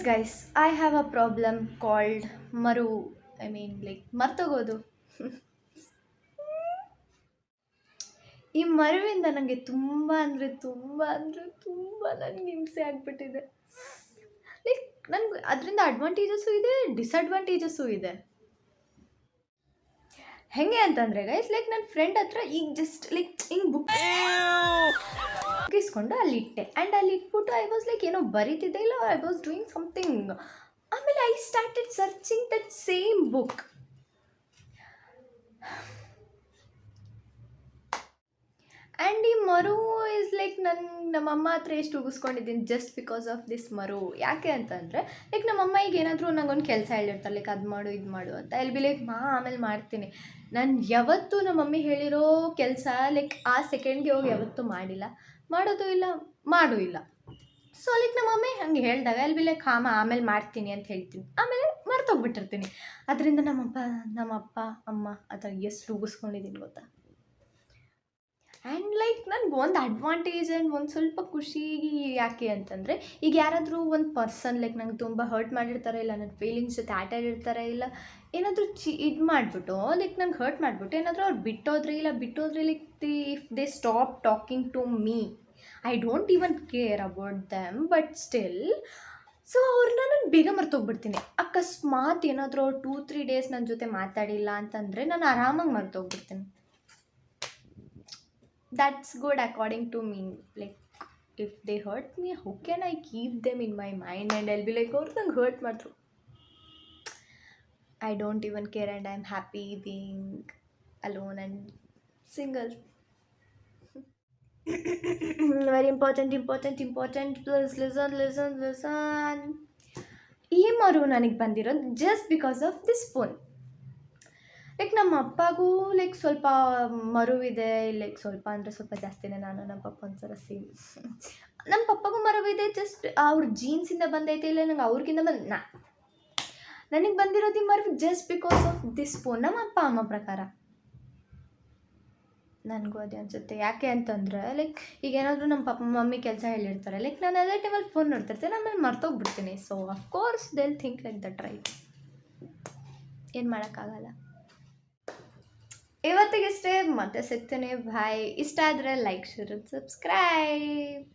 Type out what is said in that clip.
Guys, I have a problem called ಮರು. ಮರ್ತೋಗೋದು. ಈ ಮರುವಿಂದ ನನಗೆ ತುಂಬ ಅಂದರೆ ನನಗೆ ಹಿಂಸೆ ಆಗಿಬಿಟ್ಟಿದೆ. ನನಗೆ ಅದರಿಂದ ಅಡ್ವಾಂಟೇಜಸ್ಸು ಇದೆ, ಡಿಸಡ್ವಾಂಟೇಜಸ್ಸು ಇದೆ. ಹೆಂಗೆ ಅಂತಂದರೆ ಗೈಸ್, ನನ್ನ ಫ್ರೆಂಡ್ ಹತ್ರ ಈಗ ಜಸ್ಟ್ ಹಿಂಗೆ ಬುಕ್ ಇಸ್ಕೊಂಡು ಅಲ್ಲಿ ಇಟ್ಟೆ. ಆ್ಯಂಡ್ ಅಲ್ಲಿ ಇಟ್ಬಿಟ್ಟು ಐ ವಾಸ್ ಏನೋ ಬರೀತಿದ್ದೆ, ಇಲ್ಲ ಐ ವಾಸ್ ಡೂಯಿಂಗ್ ಸಮಥಿಂಗ್. ಆಮೇಲೆ I started searching that same book. And ಈ ಮರು ಇಸ್ ನಮ್ಮಮ್ಮ ಹತ್ರ ಎಷ್ಟು ಉಗಿಸ್ಕೊಂಡಿದ್ದೀನಿ ಜಸ್ಟ್ ಬಿಕಾಸ್ ಆಫ್ ದಿಸ್ ಮರು. ಯಾಕೆ ಅಂತಂದರೆ ನಮ್ಮಮ್ಮ ಈಗ ಏನಾದರೂ ನಂಗೊಂದು ಕೆಲಸ ಹೇಳಿರ್ತಾರೆ, ಅದು ಮಾಡು ಇದು ಮಾಡು ಅಂತ. ಎಲ್ಲಿ ಬಿ ಆಮೇಲೆ ಮಾಡ್ತೀನಿ. ನಾನು ಯಾವತ್ತೂ ನಮ್ಮ ಮಮ್ಮಿ ಹೇಳಿರೋ ಕೆಲಸ ಆ ಸೆಕೆಂಡ್ಗೆ ಹೋಗಿ ಯಾವತ್ತೂ ಮಾಡೋದು ಇಲ್ಲ. ಸೊ ನಮ್ಮ ಮಮ್ಮಿ ಹಂಗೆ ಹೇಳಿದಾಗ ಎಲ್ಲಿ ಬಿ ಆಮೇಲೆ ಮಾಡ್ತೀನಿ ಅಂತ ಹೇಳ್ತೀನಿ, ಆಮೇಲೆ ಮರ್ತೋಗ್ಬಿಟ್ಟಿರ್ತೀನಿ. ಅದರಿಂದ ನಮ್ಮಪ್ಪ ಅಮ್ಮ ಆ ಥರ ಎಷ್ಟು ಉಗಿಸ್ಕೊಂಡಿದ್ದೀನಿ ಗೊತ್ತಾ. ಆ್ಯಂಡ್ ನನಗೆ ಒಂದು ಅಡ್ವಾಂಟೇಜ್ ಆ್ಯಂಡ್ ಒಂದು ಸ್ವಲ್ಪ ಖುಷಿ ಯಾಕೆ ಅಂತಂದರೆ, ಈಗ ಯಾರಾದರೂ ಒಂದು ಪರ್ಸನ್ ನಂಗೆ ತುಂಬ ಹರ್ಟ್ ಮಾಡಿರ್ತಾರೆ, ಇಲ್ಲ ನನ್ನ ಫೀಲಿಂಗ್ಸ್ ಜೊತೆ ಆಟ ಆಡಿರ್ತಾರೆ, ಇಲ್ಲ ಏನಾದರೂ ಇದು ಮಾಡಿಬಿಟ್ಟು ನಂಗೆ ಹರ್ಟ್ ಮಾಡಿಬಿಟ್ಟು ಏನಾದರೂ ಅವ್ರು ಬಿಟ್ಟೋದ್ರೆ if they stop talking to me, I don't even care about them, but still so ಅವ್ರನ್ನ ನಾನು ಬೇಗ ಮರ್ತೋಗ್ಬಿಡ್ತೀನಿ. ಅಕಸ್ಮಾತ್ ಏನಾದರೂ ಅವ್ರು 2-3 ಡೇಸ್ ನನ್ನ ಜೊತೆ ಮಾತಾಡಿಲ್ಲ ಅಂತಂದರೆ ನಾನು ಆರಾಮಾಗಿ ಮರ್ತೋಗ್ಬಿಡ್ತೀನಿ. That's good according to me. If they hurt me, how can I keep them in my mind and I'll be ಅವ್ರು ನಂಗೆ ಹರ್ಟ್ ಮಾಡಿದ್ರು. I don't even care and I'm happy being alone and single. Very important. Please listen. ಈ ಮರು ನನಗೆ ಬಂದಿರೋದು just because of this phone. ನಮ್ಮ ಅಪ್ಪಗೂ ಸ್ವಲ್ಪ ಮರುವಿದೆ, ಸ್ವಲ್ಪ ಅಂದರೆ ಸ್ವಲ್ಪ ಜಾಸ್ತಿನೇ. ನಾನು ನಮ್ಮ ಪಪ್ಪ ಒಂಥರ ಸೇಮ್. ನಮ್ಮ ಪಪ್ಪಗೂ ಮರುವಿದೆ, ಜಸ್ಟ್ ಅವ್ರ ಜೀನ್ಸಿಂದ ಬಂದೈತೆ, ಇಲ್ಲ ನಂಗೆ ಅವ್ರಿಗಿಂತ ನನಗೆ ಬಂದಿರೋದು ಈ ಮರು just because of this phone. ನಮ್ಮ ಅಪ್ಪ ಅಮ್ಮ ಪ್ರಕಾರ ನನಗೂ ಅದೇ ಅನಿಸುತ್ತೆ. ಯಾಕೆ ಅಂತಂದರೆ ಈಗ ಏನಾದರೂ ನಮ್ಮ ಪಪ್ಪ ಮಮ್ಮಿ ಕೆಲಸ ಹೇಳಿರ್ತಾರೆ, ನಾನು ಅದೇ ಟೈಮಲ್ಲಿ ಫೋನ್ ನೋಡ್ತಿರ್ತೀನಿ, ಆಮೇಲೆ ಮರ್ತೋಗ್ಬಿಡ್ತೀನಿ. So of course they will think like that, right? ಏನು ಮಾಡೋಕ್ಕಾಗಲ್ಲ. ಇವತ್ತಿಗಿಷ್ಟೇ, ಮತ್ತೆ ಸಿಗ್ತೀನಿ. ಬಾಯ್. ಇಷ್ಟ ಆದರೆ ಲೈಕ್, ಶೇರ್, ಸಬ್ಸ್ಕ್ರೈಬ್.